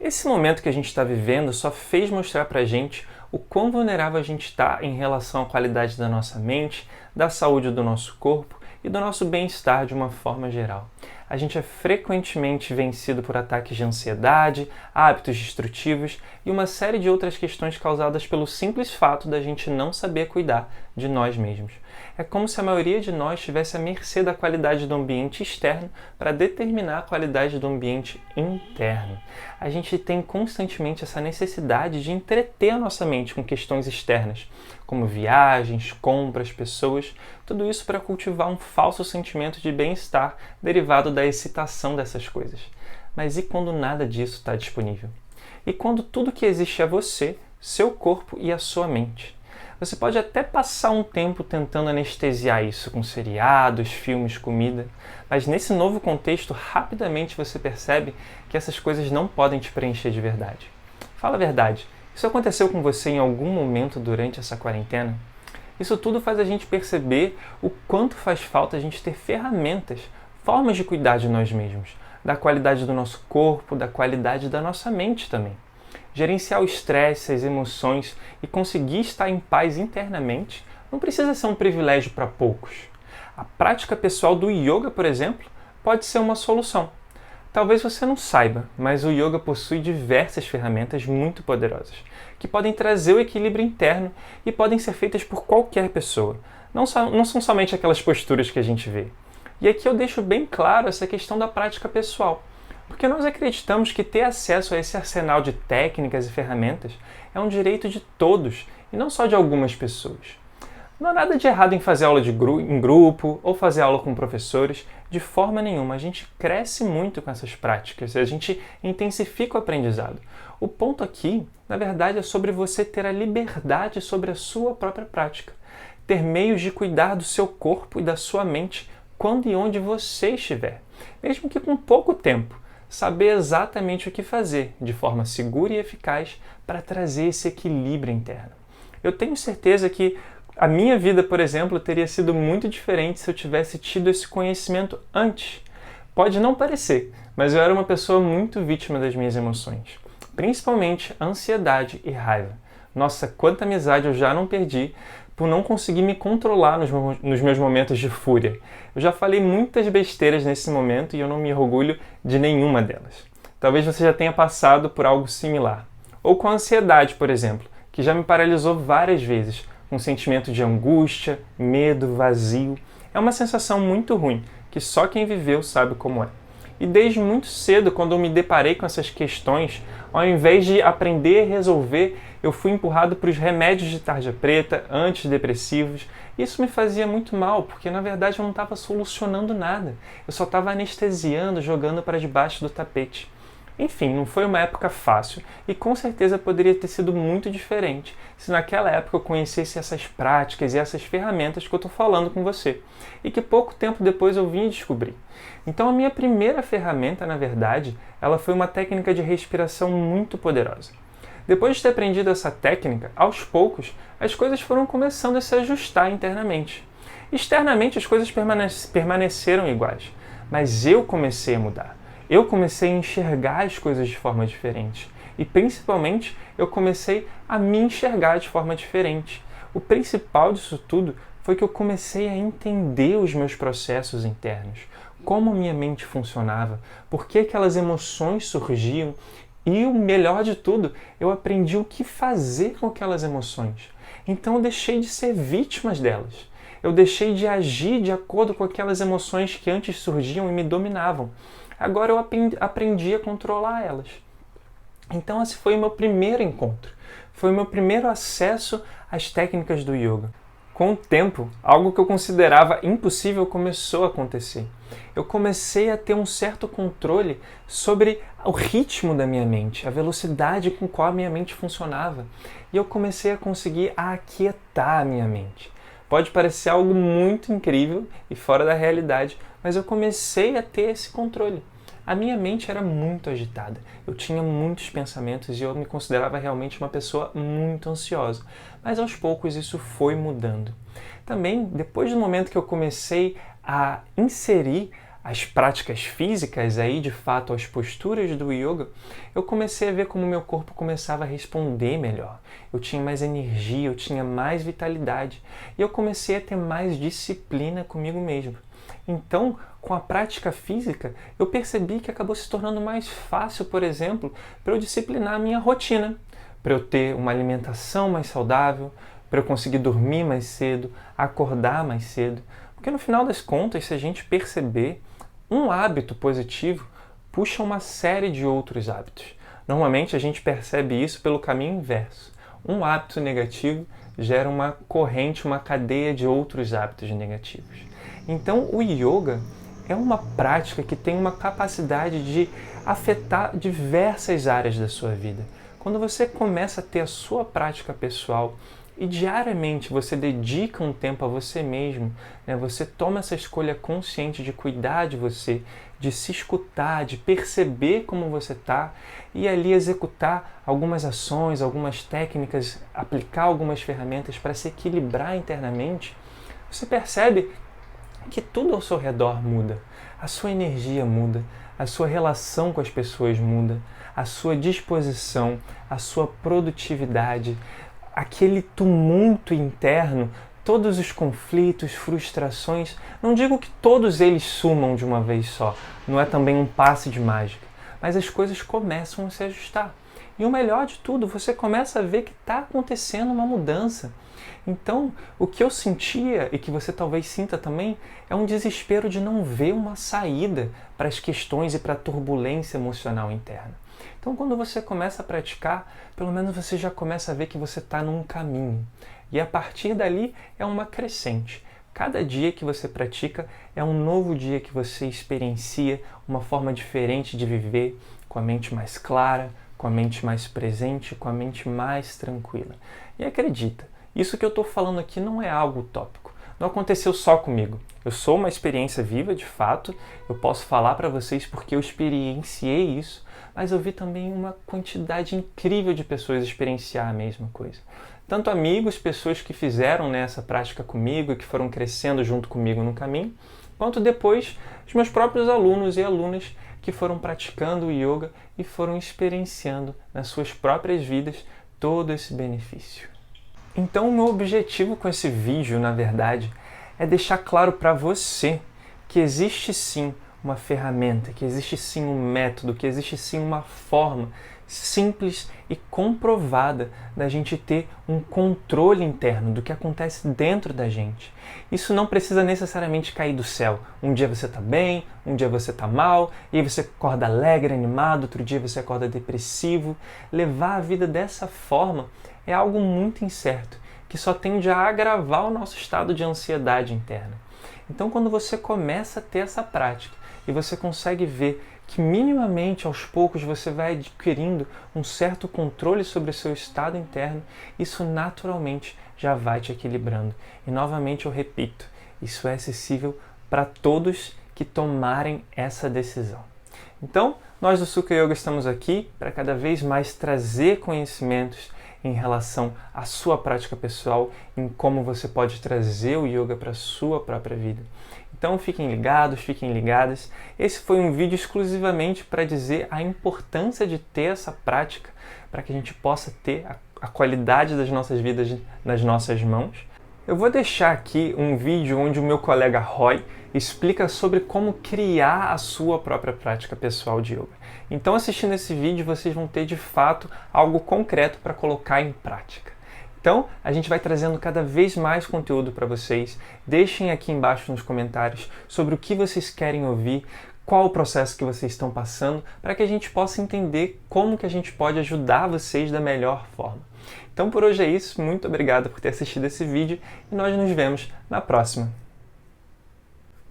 Esse momento que a gente está vivendo só fez mostrar para a gente o quão vulnerável a gente está em relação à qualidade da nossa mente, da saúde do nosso corpo e do nosso bem-estar de uma forma geral. A gente é frequentemente vencido por ataques de ansiedade, hábitos destrutivos e uma série de outras questões causadas pelo simples fato da gente não saber cuidar de nós mesmos. É como se a maioria de nós estivesse à mercê da qualidade do ambiente externo para determinar a qualidade do ambiente interno. A gente tem constantemente essa necessidade de entreter a nossa mente com questões externas, como viagens, compras, pessoas, tudo isso para cultivar um falso sentimento de bem-estar derivado da excitação dessas coisas. Mas e quando nada disso está disponível? E quando tudo que existe é você, seu corpo e a sua mente? Você pode até passar um tempo tentando anestesiar isso com seriados, filmes, comida, mas nesse novo contexto, rapidamente você percebe que essas coisas não podem te preencher de verdade. Fala a verdade, isso aconteceu com você em algum momento durante essa quarentena? Isso tudo faz a gente perceber o quanto faz falta a gente ter ferramentas, formas de cuidar de nós mesmos, da qualidade do nosso corpo, da qualidade da nossa mente também. Gerenciar o estresse, as emoções e conseguir estar em paz internamente não precisa ser um privilégio para poucos. A prática pessoal do yoga, por exemplo, pode ser uma solução. Talvez você não saiba, mas o yoga possui diversas ferramentas muito poderosas, que podem trazer o equilíbrio interno e podem ser feitas por qualquer pessoa. Não são somente aquelas posturas que a gente vê. E aqui eu deixo bem claro essa questão da prática pessoal. Porque nós acreditamos que ter acesso a esse arsenal de técnicas e ferramentas é um direito de todos e não só de algumas pessoas. Não há nada de errado em fazer aula em grupo ou fazer aula com professores, de forma nenhuma. A gente cresce muito com essas práticas, a gente intensifica o aprendizado. O ponto aqui, na verdade, é sobre você ter a liberdade sobre a sua própria prática, ter meios de cuidar do seu corpo e da sua mente quando e onde você estiver, mesmo que com pouco tempo. Saber exatamente o que fazer, de forma segura e eficaz, para trazer esse equilíbrio interno. Eu tenho certeza que a minha vida, por exemplo, teria sido muito diferente se eu tivesse tido esse conhecimento antes. Pode não parecer, mas eu era uma pessoa muito vítima das minhas emoções, principalmente ansiedade e raiva. Nossa, quanta amizade eu já não perdi por não conseguir me controlar nos meus momentos de fúria. Eu já falei muitas besteiras nesse momento e eu não me orgulho de nenhuma delas. Talvez você já tenha passado por algo similar. Ou com a ansiedade, por exemplo, que já me paralisou várias vezes, com um sentimento de angústia, medo, vazio. É uma sensação muito ruim, que só quem viveu sabe como é. E desde muito cedo, quando eu me deparei com essas questões, ao invés de aprender a resolver, eu fui empurrado para os remédios de tarja preta, antidepressivos. Isso me fazia muito mal, porque na verdade eu não estava solucionando nada. Eu só estava anestesiando, jogando para debaixo do tapete. Enfim, não foi uma época fácil e com certeza poderia ter sido muito diferente se naquela época eu conhecesse essas práticas e essas ferramentas que eu estou falando com você e que pouco tempo depois eu vim descobrir. Então a minha primeira ferramenta, na verdade, ela foi uma técnica de respiração muito poderosa. Depois de ter aprendido essa técnica, aos poucos, as coisas foram começando a se ajustar internamente. Externamente as coisas permaneceram iguais, mas eu comecei a mudar. Eu comecei a enxergar as coisas de forma diferente. E, principalmente, eu comecei a me enxergar de forma diferente. O principal disso tudo foi que eu comecei a entender os meus processos internos, como minha mente funcionava, por que aquelas emoções surgiam e, o melhor de tudo, eu aprendi o que fazer com aquelas emoções. Então eu deixei de ser vítima delas. Eu deixei de agir de acordo com aquelas emoções que antes surgiam e me dominavam. Agora eu aprendi a controlar elas. Então esse foi o meu primeiro encontro. Foi o meu primeiro acesso às técnicas do yoga. Com o tempo, algo que eu considerava impossível começou a acontecer. Eu comecei a ter um certo controle sobre o ritmo da minha mente, a velocidade com qual a minha mente funcionava. E eu comecei a conseguir aquietar a minha mente. Pode parecer algo muito incrível e fora da realidade, mas eu comecei a ter esse controle. A minha mente era muito agitada, eu tinha muitos pensamentos e eu me considerava realmente uma pessoa muito ansiosa. Mas aos poucos isso foi mudando. Também, depois do momento que eu comecei a inserir às práticas físicas, aí de fato às posturas do yoga, eu comecei a ver como meu corpo começava a responder melhor. Eu tinha mais energia, eu tinha mais vitalidade e eu comecei a ter mais disciplina comigo mesmo. Então, com a prática física, eu percebi que acabou se tornando mais fácil, por exemplo, para eu disciplinar a minha rotina, para eu ter uma alimentação mais saudável, para eu conseguir dormir mais cedo, acordar mais cedo. Porque no final das contas, se a gente perceber, um hábito positivo puxa uma série de outros hábitos. Normalmente a gente percebe isso pelo caminho inverso. Um hábito negativo gera uma corrente, uma cadeia de outros hábitos negativos. Então o yoga é uma prática que tem uma capacidade de afetar diversas áreas da sua vida. Quando você começa a ter a sua prática pessoal e diariamente você dedica um tempo a você mesmo, né? Você toma essa escolha consciente de cuidar de você, de se escutar, de perceber como você está e ali executar algumas ações, algumas técnicas, aplicar algumas ferramentas para se equilibrar internamente, você percebe que tudo ao seu redor muda. A sua energia muda, a sua relação com as pessoas muda, a sua disposição, a sua produtividade, aquele tumulto interno, todos os conflitos, frustrações, não digo que todos eles sumam de uma vez só, não é também um passe de mágica, mas as coisas começam a se ajustar. E o melhor de tudo, você começa a ver que está acontecendo uma mudança. Então, o que eu sentia, e que você talvez sinta também, é um desespero de não ver uma saída para as questões e para a turbulência emocional interna. Então, quando você começa a praticar, pelo menos você já começa a ver que você está num caminho. E a partir dali é uma crescente. Cada dia que você pratica é um novo dia que você experiencia uma forma diferente de viver, com a mente mais clara, com a mente mais presente, com a mente mais tranquila. E acredita, isso que eu estou falando aqui não é algo utópico. Não aconteceu só comigo. Eu sou uma experiência viva, de fato. Eu posso falar para vocês porque eu experienciei isso, mas eu vi também uma quantidade incrível de pessoas experienciar a mesma coisa. Tanto amigos, pessoas que fizeram essa prática comigo e que foram crescendo junto comigo no caminho, quanto depois os meus próprios alunos e alunas que foram praticando o yoga e foram experienciando nas suas próprias vidas todo esse benefício. Então, o meu objetivo com esse vídeo, na verdade, é deixar claro para você que existe sim uma ferramenta, que existe sim um método, que existe sim uma forma simples e comprovada da gente ter um controle interno do que acontece dentro da gente. Isso não precisa necessariamente cair do céu. Um dia você está bem, um dia você está mal, e aí você acorda alegre, animado, outro dia você acorda depressivo. Levar a vida dessa forma é algo muito incerto, que só tende a agravar o nosso estado de ansiedade interna. Então, quando você começa a ter essa prática e você consegue ver que minimamente, aos poucos, você vai adquirindo um certo controle sobre o seu estado interno, isso naturalmente já vai te equilibrando. E novamente eu repito, isso é acessível para todos que tomarem essa decisão. Então, nós do Sukha Yoga estamos aqui para cada vez mais trazer conhecimentos em relação à sua prática pessoal, em como você pode trazer o yoga para a sua própria vida. Então fiquem ligados, fiquem ligadas. Esse foi um vídeo exclusivamente para dizer a importância de ter essa prática para que a gente possa ter a qualidade das nossas vidas nas nossas mãos. Eu vou deixar aqui um vídeo onde o meu colega Roy explica sobre como criar a sua própria prática pessoal de yoga. Então, assistindo esse vídeo, vocês vão ter de fato algo concreto para colocar em prática. Então, a gente vai trazendo cada vez mais conteúdo para vocês. Deixem aqui embaixo nos comentários sobre o que vocês querem ouvir, qual o processo que vocês estão passando, para que a gente possa entender como que a gente pode ajudar vocês da melhor forma. Então, por hoje é isso. Muito obrigado por ter assistido esse vídeo e nós nos vemos na próxima.